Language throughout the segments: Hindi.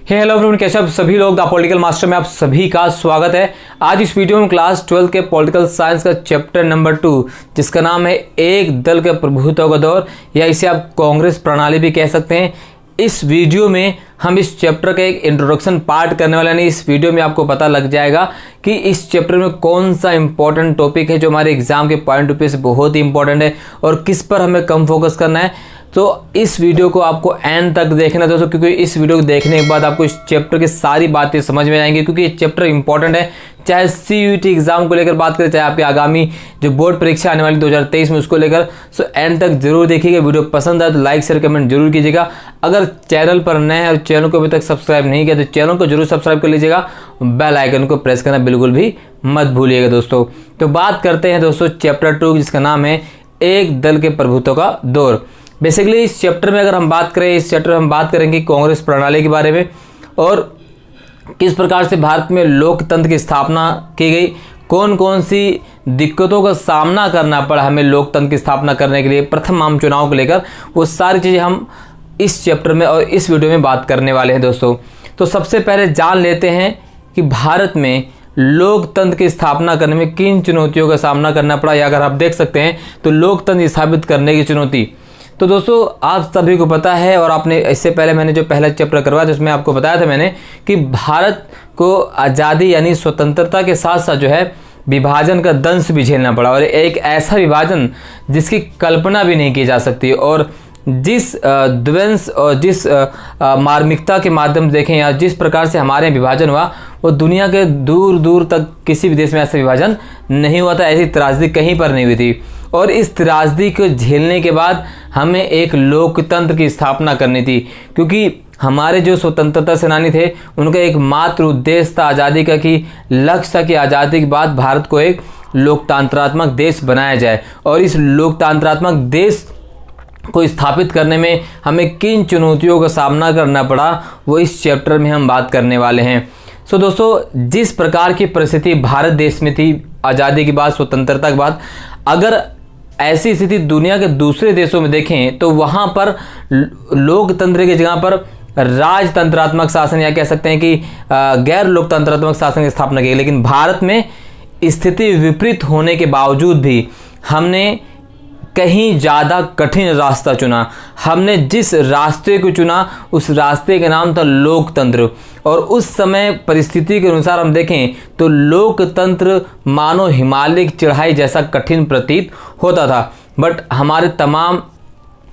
हेलो एवरीवन, कैसे आप सभी लोग द पॉलिटिकल मास्टर में आप सभी का स्वागत है। आज इस वीडियो में क्लास 12 के पॉलिटिकल साइंस का चैप्टर नंबर 2 जिसका नाम है एक दल के प्रभुत्व का दौर, या इसे आप कांग्रेस प्रणाली भी कह सकते हैं। इस वीडियो में हम इस चैप्टर का एक इंट्रोडक्शन पार्ट करने वाले हैं। इस वीडियो में आपको पता लग जाएगा कि इस चैप्टर में कौन सा इंपॉर्टेंट टॉपिक है जो हमारे एग्जाम के पॉइंट ऑफ व्यू से बहुत ही इंपॉर्टेंट है और किस पर हमें कम फोकस करना है। तो इस वीडियो को आपको एंड तक देखना है दोस्तों, क्योंकि इस वीडियो को देखने के बाद आपको इस चैप्टर की सारी बातें समझ में आएंगी, क्योंकि ये चैप्टर इंपॉर्टेंट है। चाहे CUET एग्जाम को लेकर बात करें, चाहे आपकी आगामी जो बोर्ड परीक्षा आने वाली 2023 में उसको लेकर, सो एंड तक जरूर देखिएगा। वीडियो पसंद आए तो लाइक शेयर कमेंट जरूर कीजिएगा। अगर चैनल पर नए हैं और चैनल को अभी तक सब्सक्राइब नहीं किया तो चैनल को जरूर सब्सक्राइब कर लीजिएगा। बेल आइकन को प्रेस करना बिल्कुल भी मत भूलिएगा दोस्तों। तो बात करते हैं दोस्तों चैप्टर 2 जिसका नाम है एक दल के प्रभुत्व का दौर। बेसिकली इस चैप्टर में अगर हम बात करें, इस चैप्टर में हम बात करेंगे कांग्रेस प्रणाली के बारे में और किस प्रकार से भारत में लोकतंत्र की स्थापना की गई, कौन कौन सी दिक्कतों का सामना करना पड़ा हमें लोकतंत्र की स्थापना करने के लिए प्रथम आम चुनाव को लेकर, वो सारी चीज़ें हम इस चैप्टर में और इस वीडियो में बात करने वाले हैं दोस्तों। तो सबसे पहले जान लेते हैं कि भारत में लोकतंत्र की स्थापना करने में किन चुनौतियों का सामना करना पड़ा, या अगर आप देख सकते हैं तो लोकतंत्र स्थापित करने की चुनौती। तो दोस्तों आप सभी को पता है, और आपने इससे पहले मैंने जो पहला चैप्टर करवाया जिसमें आपको बताया था मैंने कि भारत को आज़ादी यानी स्वतंत्रता के साथ साथ जो है विभाजन का दंश भी झेलना पड़ा, और एक ऐसा विभाजन जिसकी कल्पना भी नहीं की जा सकती, और जिस ध्वंस और जिस मार्मिकता के माध्यम से देखें या जिस प्रकार से हमारे विभाजन हुआ वो दुनिया के दूर दूर तक किसी भी देश में ऐसा विभाजन नहीं हुआ था। ऐसी त्रासदी कहीं पर नहीं हुई थी, और इस त्रासदी को झेलने के बाद हमें एक लोकतंत्र की स्थापना करनी थी, क्योंकि हमारे जो स्वतंत्रता सेनानी थे उनका एक मात्र उद्देश्य था आज़ादी का, कि लक्ष्य था कि आज़ादी के बाद भारत को एक लोकतंत्रात्मक देश बनाया जाए। और इस लोकतंत्रात्मक देश को स्थापित करने में हमें किन चुनौतियों का सामना करना पड़ा वो इस चैप्टर में हम बात करने वाले हैं। सो दोस्तों जिस प्रकार की परिस्थिति भारत देश में थी आज़ादी के बाद, स्वतंत्रता के बाद, अगर ऐसी स्थिति दुनिया के दूसरे देशों में देखें तो वहाँ पर लोकतंत्र की जगह पर राजतंत्रात्मक शासन, या कह सकते हैं कि गैर लोकतंत्रात्मक शासन की स्थापना की। लेकिन भारत में स्थिति विपरीत होने के बावजूद भी हमने कहीं ज़्यादा कठिन रास्ता चुना। हमने जिस रास्ते को चुना उस रास्ते का नाम था लोकतंत्र, और उस समय परिस्थिति के अनुसार हम देखें तो लोकतंत्र मानो हिमालय की चढ़ाई जैसा कठिन प्रतीत होता था। बट हमारे तमाम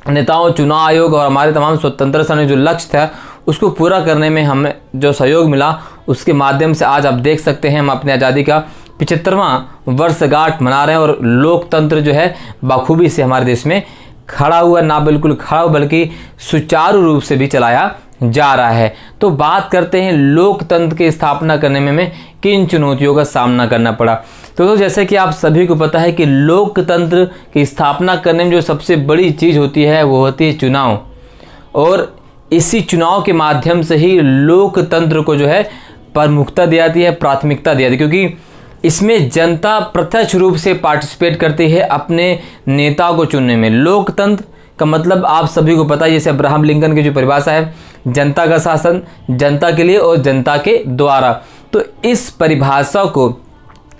नेताओं, चुनाव आयोग और हमारे तमाम स्वतंत्रता सेनानी जो लक्ष्य था उसको पूरा करने में हमें जो सहयोग मिला, उसके माध्यम से आज आप देख सकते हैं हम अपनी आज़ादी का 75वां वर्षगांठ मना रहे हैं, और लोकतंत्र जो है बखूबी से हमारे देश में खड़ा हुआ, ना बिल्कुल खड़ा हुआ बल्कि सुचारू रूप से भी चलाया जा रहा है। तो बात करते हैं लोकतंत्र की स्थापना करने में हमें किन चुनौतियों का सामना करना पड़ा। तो जैसे कि आप सभी को पता है कि लोकतंत्र की स्थापना करने में जो सबसे बड़ी चीज़ होती है वो होती है चुनाव, और इसी चुनाव के माध्यम से ही लोकतंत्र को जो है प्रमुखता दी जाती है, प्राथमिकता दी जाती है, क्योंकि इसमें जनता प्रत्यक्ष रूप से पार्टिसिपेट करती है अपने नेताओं को चुनने में। लोकतंत्र का मतलब आप सभी को पता है, जैसे अब्राहम लिंकन की जो परिभाषा है, जनता का शासन, जनता के लिए और जनता के द्वारा। तो इस परिभाषा को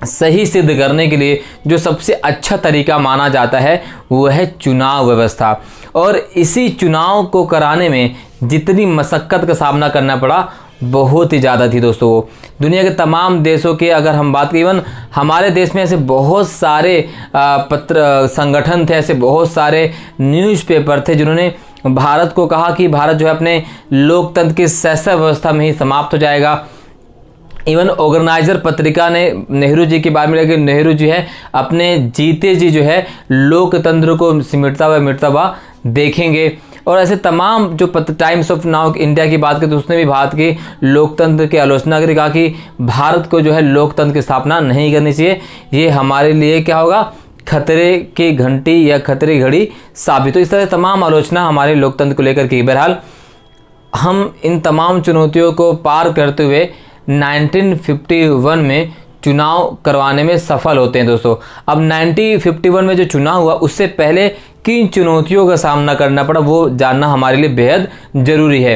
सही सिद्ध करने के लिए जो सबसे अच्छा तरीका माना जाता है वो है चुनाव व्यवस्था, और इसी चुनाव को कराने में जितनी मशक्क़त का सामना करना पड़ा बहुत ही ज़्यादा थी दोस्तों। वो दुनिया के तमाम देशों के अगर हम बात करें, इवन हमारे देश में ऐसे बहुत सारे पत्र संगठन थे, ऐसे बहुत सारे न्यूज़पेपर थे जिन्होंने भारत को कहा कि भारत जो है अपने लोकतंत्र की शैशव व्यवस्था में ही समाप्त हो जाएगा। इवन ऑर्गेनाइजर पत्रिका ने नेहरू जी के बारे में लिखा कि नेहरू जी है अपने जीते जी जो है लोकतंत्र को सिमटता हुआ मिटता हुआ देखेंगे। और ऐसे तमाम जो टाइम्स ऑफ नाउ इंडिया की बात करें तो उसने भी भारत के लोकतंत्र की आलोचना करी, कहा कि भारत को जो है लोकतंत्र की स्थापना नहीं करनी चाहिए, ये हमारे लिए क्या होगा, खतरे की घंटी या खतरे की घड़ी साबित हो। इस तरह तमाम आलोचना हमारे लोकतंत्र को लेकर की। बहरहाल हम इन तमाम चुनौतियों को पार करते हुए 1951 में चुनाव करवाने में सफल होते हैं दोस्तों। अब 1951 में जो चुनाव हुआ उससे पहले किन चुनौतियों का सामना करना पड़ा वो जानना हमारे लिए बेहद ज़रूरी है।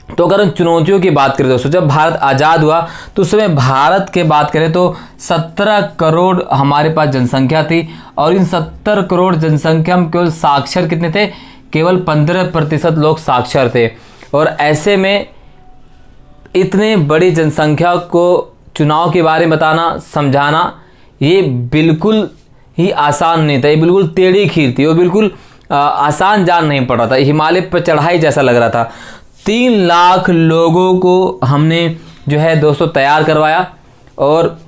तो अगर हम चुनौतियों की बात करें दोस्तों, जब भारत आज़ाद हुआ तो उस समय भारत के बात करें तो 17 करोड़ हमारे पास जनसंख्या थी, और इन 70 करोड़ जनसंख्या में केवल साक्षर कितने थे? केवल 15% लोग साक्षर थे। और ऐसे में इतने बड़ी जनसंख्या को चुनाव के बारे में बताना, समझाना, ये बिल्कुल ही आसान नहीं था। ये बिल्कुल टेढ़ी खीर थी, वो बिल्कुल आसान जान नहीं पड़ रहा था, हिमालय पर चढ़ाई जैसा लग रहा था। 3 लाख लोगों को हमने जो है दोस्तों तैयार करवाया, और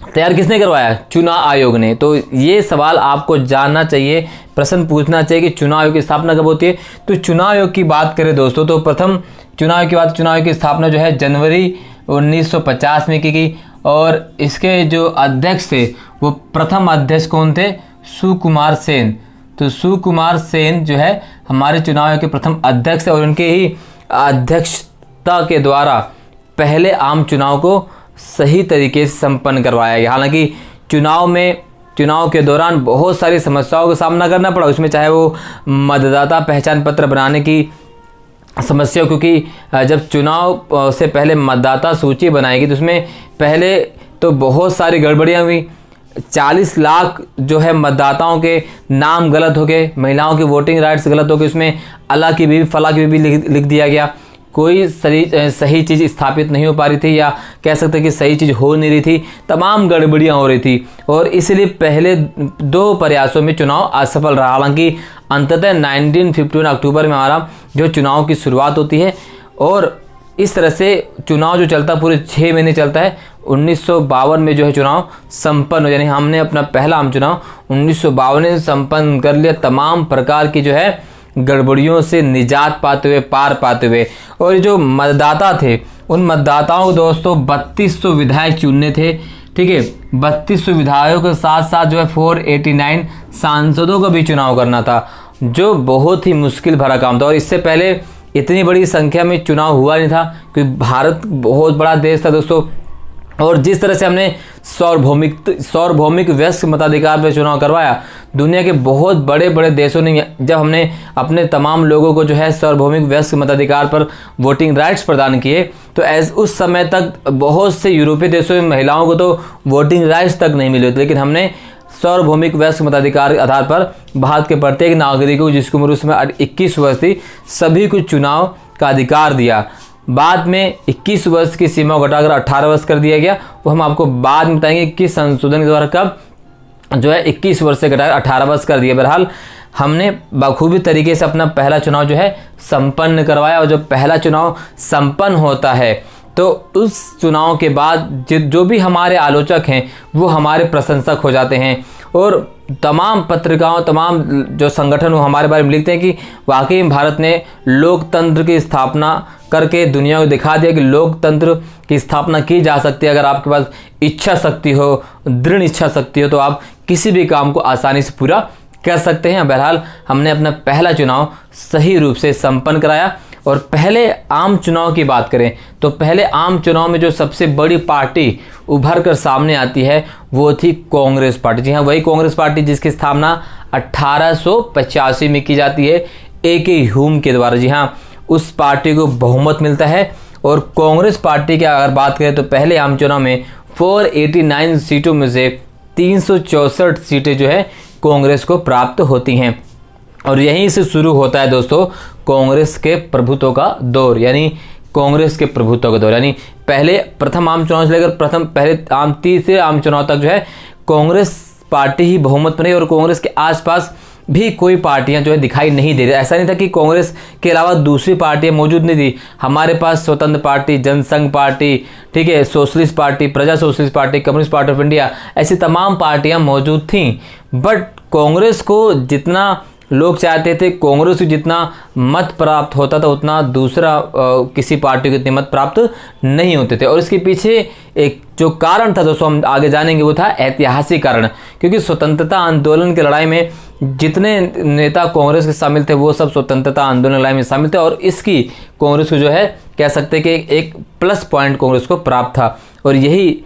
तैयार किसने करवाया? चुनाव आयोग ने। तो ये सवाल आपको जानना चाहिए, प्रश्न पूछना चाहिए कि चुनाव आयोग की स्थापना कब होती है। तो चुनाव आयोग की बात करें दोस्तों, तो प्रथम चुनाव आयोग की बात, चुनाव आयोग की स्थापना जो है जनवरी 1950 में की गई, और इसके जो अध्यक्ष थे वो प्रथम अध्यक्ष कौन थे? सुकुमार सेन। तो सुकुमार सेन जो है हमारे चुनाव आयोग के प्रथम अध्यक्ष है, और उनके ही अध्यक्षता के द्वारा पहले आम चुनाव को सही तरीके से संपन्न करवाया गया। हालांकि चुनाव के दौरान बहुत सारी समस्याओं का सामना करना पड़ा, उसमें चाहे वो मतदाता पहचान पत्र बनाने की समस्या, क्योंकि जब चुनाव से पहले मतदाता सूची बनाएगी तो उसमें पहले तो बहुत सारी गड़बड़ियाँ हुई। 40 लाख जो है मतदाताओं के नाम गलत हो गए, महिलाओं की वोटिंग राइट्स गलत हो गए, उसमें अल्लाह की बीवी फला की बीवी लिख दिया गया। कोई सही चीज़ स्थापित नहीं हो पा रही थी, या कह सकते हैं कि सही चीज़ हो नहीं रही थी, तमाम गड़बड़ियाँ हो रही थी, और इसलिए पहले 2 प्रयासों में चुनाव असफल रहा। हालांकि अंततः 1951 अक्टूबर में हमारा जो चुनाव की शुरुआत होती है, और इस तरह से चुनाव जो चलता पूरे 6 महीने चलता है। 1952 में जो है चुनाव संपन्न हो, यानी हमने अपना पहला आम चुनाव 1952 में संपन्न कर लिया, तमाम प्रकार की जो है गड़बड़ियों से निजात पाते हुए, पार पाते हुए। और जो मतदाता थे, उन मतदाताओं को दोस्तों 3200 विधायक चुनने थे, ठीक है। 3200 विधायकों के साथ साथ जो है 489 सांसदों का भी चुनाव करना था, जो बहुत ही मुश्किल भरा काम था। और इससे पहले इतनी बड़ी संख्या में चुनाव हुआ नहीं था, क्योंकि भारत बहुत बड़ा देश था दोस्तों। और जिस तरह से हमने सार्वभौमिक वयस्क मताधिकार पर चुनाव करवाया, दुनिया के बहुत बड़े बड़े देशों ने, जब हमने अपने तमाम लोगों को जो है सार्वभौमिक वयस्क मताधिकार पर वोटिंग राइट्स प्रदान किए, तो उस समय तक बहुत से यूरोपीय देशों में महिलाओं को तो वोटिंग राइट्स तक नहीं मिले थे, लेकिन हमने सार्वभौमिक वयस्क मताधिकार के आधार पर भारत के प्रत्येक नागरिक को, जिसकी उम्र उस समय 21 वर्ष थी, सभी को चुनाव का अधिकार दिया। बाद में 21 वर्ष की सीमा को घटाकर 18 वर्ष कर दिया गया। वो हम आपको बाद में बताएंगे कि संशोधन के द्वारा कब जो है 21 वर्ष से घटाकर 18 वर्ष कर दिया। बहरहाल हमने बखूबी तरीके से अपना पहला चुनाव जो है संपन्न करवाया, और जब पहला चुनाव संपन्न होता है तो उस चुनाव के बाद जो भी हमारे आलोचक हैं वो हमारे प्रशंसक हो जाते हैं, और तमाम पत्रिकाओं, तमाम जो संगठन वो हमारे बारे में लिखते हैं कि वाकई में भारत ने लोकतंत्र की स्थापना करके दुनिया को दिखा दिया कि लोकतंत्र की स्थापना की जा सकती है। अगर आपके पास इच्छा शक्ति हो, दृढ़ इच्छा शक्ति हो, तो आप किसी भी काम को आसानी से पूरा कर सकते हैं। बहरहाल हमने अपना पहला चुनाव सही रूप से संपन्न कराया। और पहले आम चुनाव की बात करें तो पहले आम चुनाव में जो सबसे बड़ी पार्टी उभर कर सामने आती है वो थी कांग्रेस पार्टी। जी हाँ, वही कांग्रेस पार्टी जिसकी स्थापना 1885 में की जाती है ए.के. ह्यूम के द्वारा। जी हाँ, उस पार्टी को बहुमत मिलता है। और कांग्रेस पार्टी की अगर बात करें तो पहले आम चुनाव में 489 सीटों में से 364 सीटें जो है कांग्रेस को प्राप्त होती हैं। और यहीं से शुरू होता है दोस्तों कांग्रेस के प्रभुत्व का दौर, यानी कांग्रेस के प्रभुत्व का दौर। यानी पहले प्रथम आम चुनाव से लेकर तीसरे आम चुनाव तक जो है कांग्रेस पार्टी ही बहुमत में रही, और कांग्रेस के आसपास भी कोई पार्टियां जो है दिखाई नहीं दे रही। ऐसा नहीं था कि कांग्रेस के अलावा दूसरी पार्टियां मौजूद नहीं थी। हमारे पास स्वतंत्र पार्टी, जनसंघ पार्टी, ठीक है, सोशलिस्ट पार्टी, प्रजा socialist party, communist party of India, ऐसी तमाम पार्टियां मौजूद थीं। बट कांग्रेस को जितना लोग चाहते थे, कांग्रेस को जितना मत प्राप्त होता था, उतना दूसरा किसी पार्टी को इतने मत प्राप्त नहीं होते थे। और इसके पीछे एक जो कारण था दोस्तों, हम आगे जानेंगे, वो था ऐतिहासिक कारण। क्योंकि स्वतंत्रता आंदोलन की लड़ाई में जितने नेता कांग्रेस के शामिल थे वो सब स्वतंत्रता आंदोलन लड़ाई में शामिल थे, और इसकी कांग्रेस को जो है कह सकते हैं कि एक प्लस पॉइंट कांग्रेस को प्राप्त था। और यही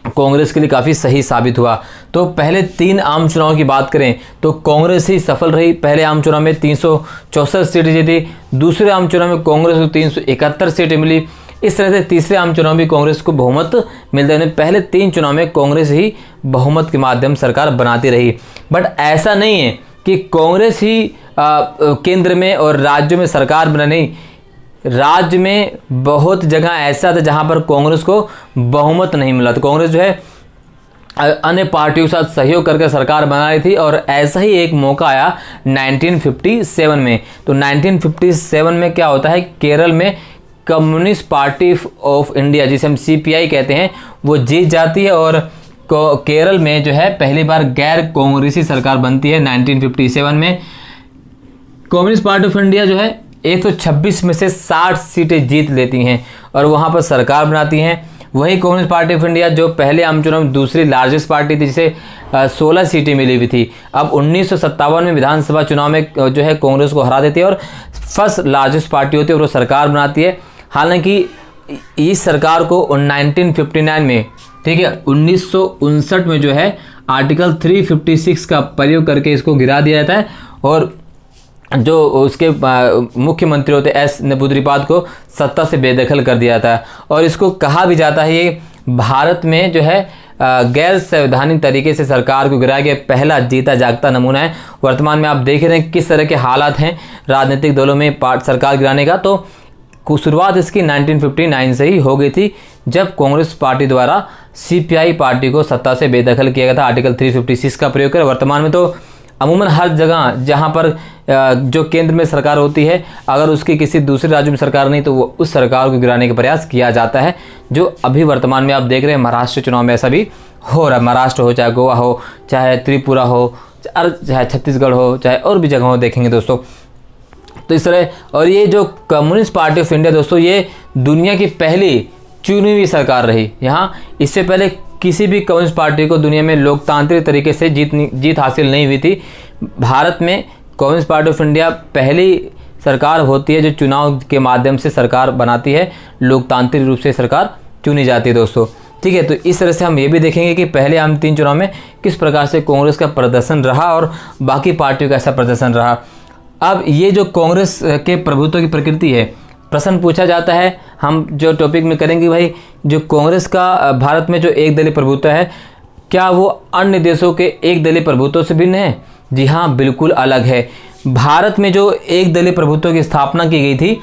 कांग्रेस के लिए काफ़ी सही साबित हुआ। तो पहले 3 आम चुनाव की बात करें तो कांग्रेस ही सफल रही। पहले आम चुनाव में 364 सीटें जीती, दूसरे आम चुनाव में कांग्रेस को 371 सीटें मिली। इस तरह से तीसरे आम चुनाव में कांग्रेस को बहुमत मिलता है। पहले 3 चुनाव में कांग्रेस ही बहुमत के माध्यम सरकार बनाती रही। बट ऐसा नहीं है कि कांग्रेस ही केंद्र में और राज्यों में सरकार बना, नहीं, राज्य में बहुत जगह ऐसा था जहां पर कांग्रेस को बहुमत नहीं मिला। तो कांग्रेस जो है अन्य पार्टियों के साथ सहयोग करके सरकार बना रही थी। और ऐसा ही एक मौका आया 1957 में। तो 1957 में क्या होता है, केरल में कम्युनिस्ट पार्टी ऑफ इंडिया, जिसे हम CPI कहते हैं, वो जीत जाती है और केरल में जो है पहली बार गैर कांग्रेसी सरकार बनती है 1957 में। कम्युनिस्ट पार्टी ऑफ इंडिया जो है 126 में से 60 सीटें जीत लेती हैं और वहां पर सरकार बनाती हैं। वही कम्युनिस्ट पार्टी ऑफ इंडिया जो पहले आम चुनाव में दूसरी लार्जेस्ट पार्टी थी, जिसे 16 सीटें मिली हुई थी, अब 1957 में विधानसभा चुनाव में जो है कांग्रेस को हरा देती है और फर्स्ट लार्जेस्ट पार्टी होती है और वो सरकार बनाती है। हालांकि इस सरकार को 1959 में, ठीक है, 1959 में जो है आर्टिकल 356 का प्रयोग करके इसको गिरा दिया जाता है और जो उसके मुख्यमंत्री होते एस नबूद्रीपाद को सत्ता से बेदखल कर दिया जाता है। और इसको कहा भी जाता है ये भारत में जो है गैर संवैधानिक तरीके से सरकार को गिराया गया पहला जीता जागता नमूना है। वर्तमान में आप देख रहे हैं किस तरह के हालात हैं राजनीतिक दलों में सरकार गिराने का। तो शुरुआत इसकी 1959 से ही हो गई थी, जब कांग्रेस पार्टी द्वारा CPI पार्टी को सत्ता से बेदखल किया गया था आर्टिकल 356 का प्रयोग कर। वर्तमान में तो अमूमन हर जगह जहां पर जो केंद्र में सरकार होती है, अगर उसकी किसी दूसरे राज्य में सरकार नहीं तो वो उस सरकार को गिराने का प्रयास किया जाता है, जो अभी वर्तमान में आप देख रहे हैं महाराष्ट्र चुनाव में ऐसा भी हो रहा है। महाराष्ट्र हो, चाहे गोवा हो, चाहे त्रिपुरा हो, चाहे छत्तीसगढ़ हो, चाहे और भी जगह हो, देखेंगे दोस्तों। तो इस तरह, और ये जो कम्युनिस्ट पार्टी ऑफ इंडिया दोस्तों, ये दुनिया की पहली चुनी हुई सरकार रही। यहाँ इससे पहले किसी भी कम्युनिस्ट पार्टी को दुनिया में लोकतांत्रिक तरीके से जीत हासिल नहीं हुई थी। भारत में कम्युनिस्ट पार्टी ऑफ इंडिया पहली सरकार होती है जो चुनाव के माध्यम से सरकार बनाती है, लोकतांत्रिक रूप से सरकार चुनी जाती है दोस्तों, ठीक है। तो इस तरह से हम ये भी देखेंगे कि पहले आम 3 चुनाव में किस प्रकार से कांग्रेस का प्रदर्शन रहा और बाकी पार्टियों का ऐसा प्रदर्शन रहा। अब ये जो कांग्रेस के प्रभुत्व की प्रकृति है, प्रश्न पूछा जाता है, हम जो टॉपिक में करेंगे भाई, जो कांग्रेस का भारत में जो एक दलीय प्रभुत्व है, क्या वो अन्य देशों के एक दलीय प्रभुत्व से भिन्न है? जी हाँ, बिल्कुल अलग है। भारत में जो एक दलीय प्रभुत्व की स्थापना की गई थी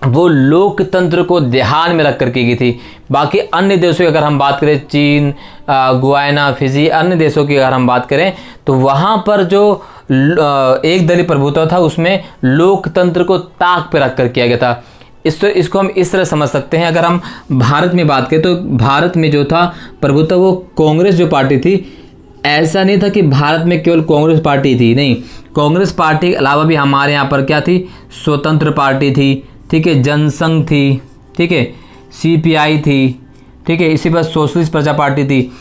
वो लोकतंत्र को ध्यान में रखकर की गई थी। बाकी अन्य देशों की अगर हम बात करें, चीन, गुयाना, फिजी, अन्य देशों की अगर हम बात करें, तो वहाँ पर जो एक दलीय प्रभुत्व था उसमें लोकतंत्र को ताक पे रखकर किया गया था। इसको हम इस तरह समझ सकते हैं। अगर हम भारत में बात करें तो भारत में जो था प्रभुत्व, वो कांग्रेस जो पार्टी थी, ऐसा नहीं था कि भारत में केवल कांग्रेस पार्टी थी, नहीं, कांग्रेस पार्टी के अलावा भी हमारे यहाँ पर क्या थी, स्वतंत्र पार्टी थी, ठीक है, जनसंघ थी, ठीक है, CPI थी, ठीक है, इसी पर सोशलिस्ट प्रजा पार्टी थी,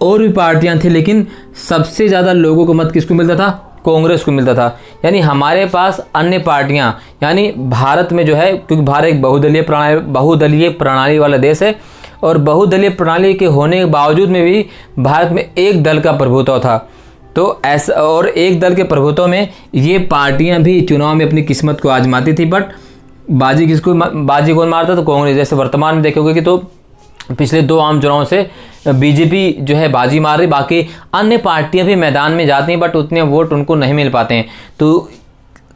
और भी पार्टियां थी, लेकिन सबसे ज़्यादा लोगों को मत किसको मिलता था, कांग्रेस को मिलता था। यानी हमारे पास अन्य पार्टियां, यानी भारत में जो है, क्योंकि भारत एक बहुदलीय प्रणाली वाला देश है, और बहुदलीय प्रणाली के होने के बावजूद में भी भारत में एक दल का प्रभुत्व था। तो ऐसा, और एक दल के प्रभुत्व में ये पार्टियां भी चुनाव में अपनी किस्मत को आजमाती थी, बट बाजी कौन मारता, तो कांग्रेस। जैसे वर्तमान में देखोगे कि तो पिछले 2 आम चुनाव से बीजेपी जो है बाजी मार रही, बाकी अन्य पार्टियां भी मैदान में जाती हैं, बट उतने वोट उनको नहीं मिल पाते हैं। तो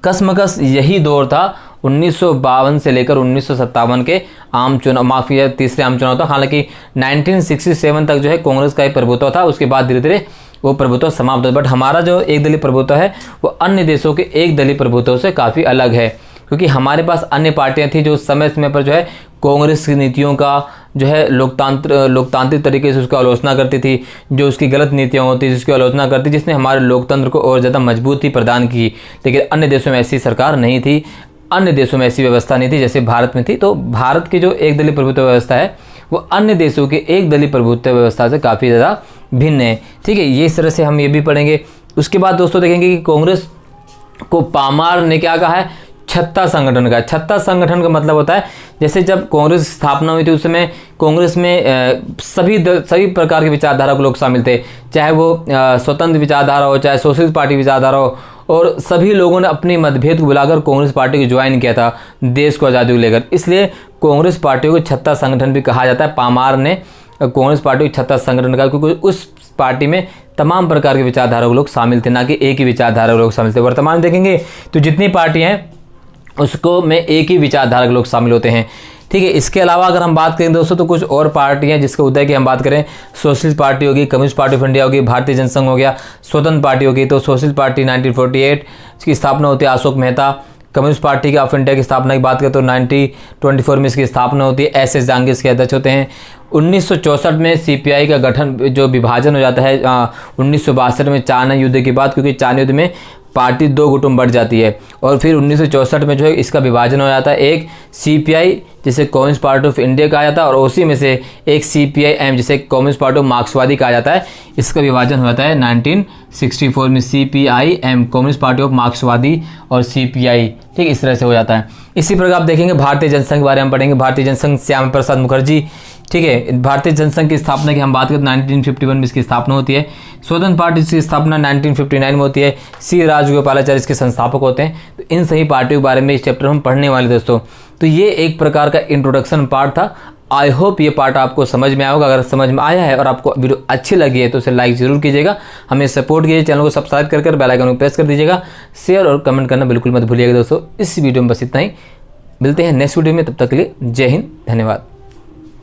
कसमकस यही दौर था 1952 से लेकर 1957 के आम चुनाव, माफी है, तीसरे आम चुनाव था। हालांकि 1967 तक जो है कांग्रेस का ही प्रभुत्व था, उसके बाद धीरे धीरे वो प्रभुत्व समाप्त हो। बट हमारा जो एक दलीय प्रभुत्व है वो अन्य देशों के एक दलीय प्रभुत्व से काफ़ी अलग है, क्योंकि हमारे पास अन्य पार्टियां थी जो समय समय पर जो है कांग्रेस की नीतियों का जो है लोकतांत्रिक तरीके से उसकी आलोचना करती थी, जो उसकी गलत नीतियां होती थी उसकी आलोचना करती, जिसने हमारे लोकतंत्र को और ज़्यादा मजबूती प्रदान की। लेकिन अन्य देशों में ऐसी सरकार नहीं थी, अन्य देशों में ऐसी व्यवस्था नहीं थी जैसे भारत में थी। तो भारत की जो एक दलीय प्रभुत्व व्यवस्था है वो अन्य देशों के एक दलीय प्रभुत्व व्यवस्था से काफ़ी ज़्यादा भिन्न है, ठीक है। ये इस तरह से हम ये भी पढ़ेंगे। उसके बाद दोस्तों देखेंगे कि कांग्रेस को पामार ने क्या कहा है, छत्ता संगठन का। छत्ता संगठन का मतलब होता है जैसे जब कांग्रेस की स्थापना हुई थी उस समय कांग्रेस में सभी प्रकार के विचारधारा के लोग शामिल थे, चाहे वो स्वतंत्र विचारधारा हो, चाहे सोशलिस्ट पार्टी विचारधारा हो, और सभी लोगों ने अपनी मतभेद को बुलाकर कांग्रेस पार्टी को ज्वाइन किया था देश को आज़ादी को लेकर। इसलिए कांग्रेस पार्टी को छत्ता संगठन भी कहा जाता है। पामार ने कांग्रेस पार्टी को छत्ता संगठन कहा क्योंकि उस पार्टी में तमाम प्रकार के विचारधारा के लोग शामिल थे, ना कि एक ही विचारधारा के लोग शामिल थे। वर्तमान में देखेंगे तो जितनी पार्टियां हैं उसको में एक ही विचारधारा के लोग शामिल होते हैं, ठीक है। इसके अलावा अगर हम बात करें दोस्तों तो कुछ और पार्टियां जिसके उदय की हम बात करें, सोशलिस्ट पार्टी होगी, कम्युनिस्ट पार्टी ऑफ इंडिया होगी, भारतीय जनसंघ हो गया, स्वतंत्र पार्टी होगी। तो सोशलिस्ट पार्टी 1948 की स्थापना होती है Ashok Mehta. Communist party of India की स्थापना की बात करें तो 1924 में इसकी स्थापना होती है, एस जहांगीर इसके अध्यक्ष होते हैं। 1964 में सीपीआई का गठन जो विभाजन हो जाता है 1962 में चाइना युद्ध के बाद, क्योंकि चाइना युद्ध में पार्टी दो गुटों में बढ़ जाती है, और फिर 1964 में जो है इसका विभाजन हो जाता है, एक सीपीआई जिसे कम्युनिस्ट पार्टी ऑफ इंडिया कहा जाता है और उसी में से एक सीपीआई-एम जिसे कम्युनिस्ट पार्टी ऑफ मार्क्सवादी कहा जाता है। इसका विभाजन हो जाता है 1964 में, सीपीआई-एम कम्युनिस्ट पार्टी ऑफ मार्क्सवादी और सीपीआई, ठीक इस तरह से हो जाता है। इसी प्रकार आप देखेंगे भारतीय जनसंघ के बारे में पढ़ेंगे। भारतीय जनसंघ श्यामा प्रसाद मुखर्जी, ठीक है। भारतीय जनसंघ की स्थापना की हम बात करें 1951 में इसकी स्थापना होती है। स्वतंत्र पार्टी की स्थापना 1959 में होती है। सी राजगोपालाचारी इसके संस्थापक होते हैं। तो इन सही पार्टियों के बारे में इस चैप्टर में हम पढ़ने वाले दोस्तों। तो ये एक प्रकार का इंट्रोडक्शन पार्ट था। आई होप ये पार्ट आपको समझ में आया होगा। अगर समझ में आया है और आपको वीडियो अच्छी लगी है तो उसे लाइक जरूर कीजिएगा, हमें सपोर्ट कीजिए, चैनल को सब्सक्राइब कर बेल आइकन को प्रेस कर दीजिएगा, शेयर और कमेंट करना बिल्कुल मत भूलिएगा दोस्तों। इस वीडियो में बस इतना ही, मिलते हैं नेक्स्ट वीडियो में, तब तक के लिए जय हिंद, धन्यवाद।